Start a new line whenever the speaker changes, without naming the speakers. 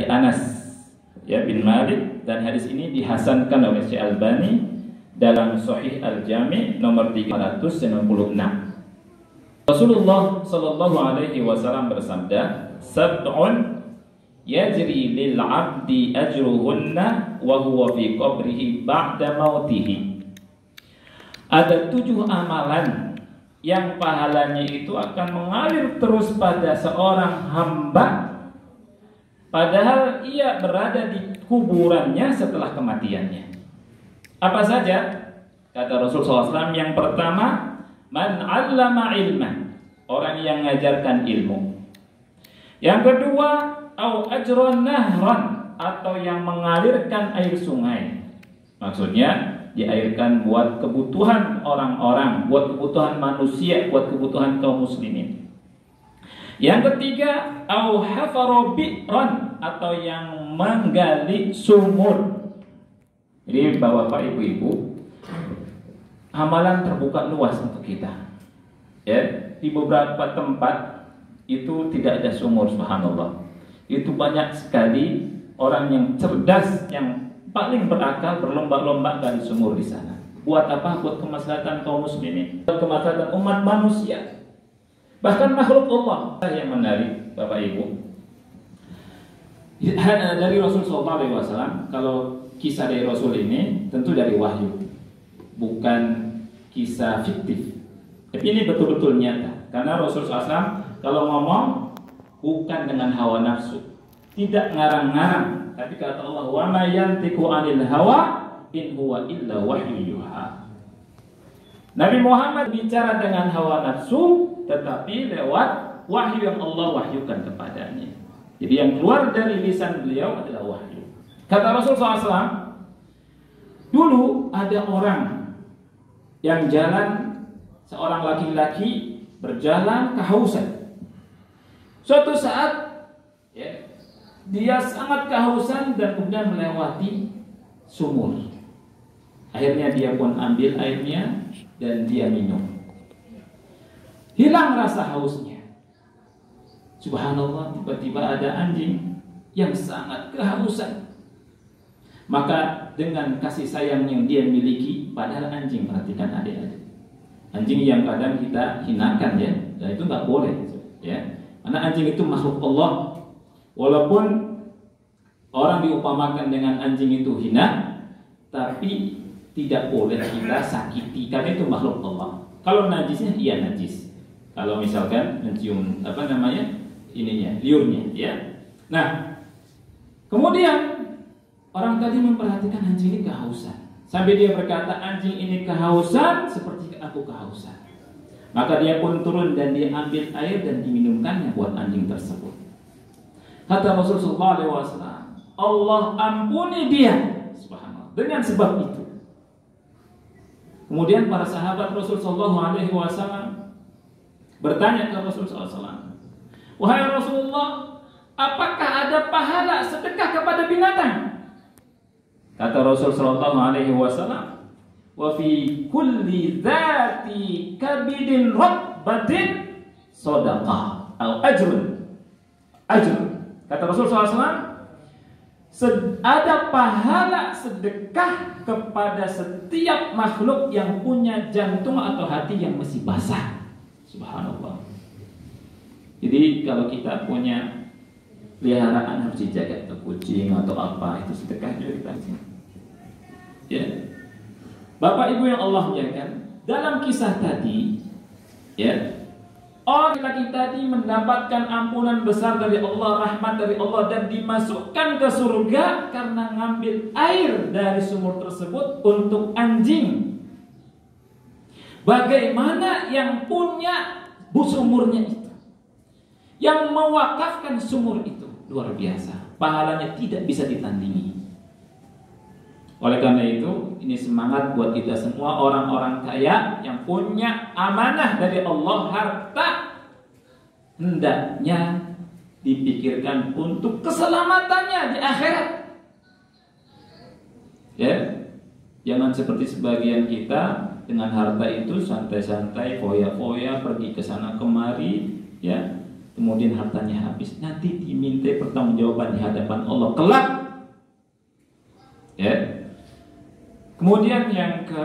Anas ya bin Malik, dan hadis ini dihasankan oleh Syekh Albani dalam Sahih Al-Jami nomor 396. Rasulullah sallallahu alaihi wasallam bersabda, "Sab'un yajri lil 'abdi ajruhunna wa huwa fi qabrihi ba'da mautihi." Ada 7 amalan yang pahalanya itu akan mengalir terus pada seorang hamba padahal ia berada di kuburannya setelah kematiannya. Apa saja? Kata Rasulullah SAW, yang pertama, man 'allama ilman, orang yang mengajarkan ilmu. Yang kedua, au ajran nahran, atau yang mengalirkan air sungai. Maksudnya diairkan buat kebutuhan orang-orang, buat kebutuhan manusia, buat kebutuhan kaum muslimin. Yang ketiga, au hafara bi'ran, atau yang menggali sumur. Jadi Bapak Ibu, amalan terbuka luas untuk kita. Ya, di beberapa tempat itu tidak ada sumur, subhanallah. Itu banyak sekali orang yang cerdas, yang paling berakal berlomba-lomba gali sumur di sana. Buat apa? Buat kemaslahatan kaum muslimin, buat kemaslahatan umat manusia, bahkan makhluk Allah. Yang menarik, Bapak Ibu, dari Rasulullah SAW, kalau kisah dari Rasul ini tentu dari wahyu, bukan kisah fiktif. Tapi ini betul-betul nyata, karena Rasulullah SAW kalau ngomong bukan dengan hawa nafsu, tidak ngarang-ngarang, tapi kata Allah, wa ma yantiqu 'anil hawa in huwa illa wahyu yuha. Nabi Muhammad bicara dengan hawa nafsu, tetapi lewat wahyu yang Allah wahyukan kepadanya. Jadi yang keluar dari lisan beliau adalah wahyu. Kata Rasulullah SAW, dulu ada orang yang jalan, seorang laki-laki berjalan kehausan. Suatu saat ya, dia sangat kehausan dan kemudian melewati sumur. Akhirnya dia pun ambil airnya dan dia minum. Hilang rasa hausnya. Subhanallah, tiba-tiba ada anjing yang sangat kehausan. Maka dengan kasih sayang yang dia miliki, padahal anjing, perhatikan adik-adik, anjing yang kadang kita hinakan ya, dan itu nggak boleh ya, karena anjing itu makhluk Allah. Walaupun orang diupamakan dengan anjing itu hina, tapi tidak boleh kita sakiti, karena itu makhluk Allah. Kalau najisnya, iya najis. Kalau misalkan mencium liurnya ya. Nah, kemudian orang tadi memperhatikan anjing ini kehausan, sampai dia berkata, anjing ini kehausan seperti aku kehausan. Maka dia pun turun dan dia ambil air dan diminumkannya buat anjing tersebut. Kata Rasulullah SAW, Allah ampuni dia, subhanallah, dengan sebab itu. Kemudian para sahabat Rasulullah SAW bertanya ke Rasulullah SAW, wahai Rasulullah, apakah ada pahala sedekah kepada binatang? Kata Rasul sallallahu alaihi wasallam, wa fi kulli dzati kabidin ratbatin shadaqah atau ajrun. Kata Rasul sallallahu alaihi wasallam, ada pahala sedekah kepada setiap makhluk yang punya jantung atau hati yang masih basah. Subhanallah. Jadi kalau kita punya peliharaan harus dijaga, atau kucing atau apa, itu sedekah juga kita. Ya, Bapak Ibu yang Allah muliakan, dalam kisah tadi, ya, orang laki tadi mendapatkan ampunan besar dari Allah, rahmat dari Allah, dan dimasukkan ke surga karena ngambil air dari sumur tersebut untuk anjing. Bagaimana yang punya sumurnya itu, yang mewakafkan sumur itu, luar biasa, pahalanya tidak bisa ditandingi. Oleh karena itu, ini semangat buat kita semua orang-orang kaya yang punya amanah dari Allah, harta hendaknya dipikirkan untuk keselamatannya di akhirat. Ya, jangan seperti sebagian kita dengan harta itu santai-santai, foya-foya, pergi ke sana kemari, ya. kemudian hartanya habis, nanti diminta pertanggungjawaban di hadapan Allah kelak. Ya. Kemudian yang ke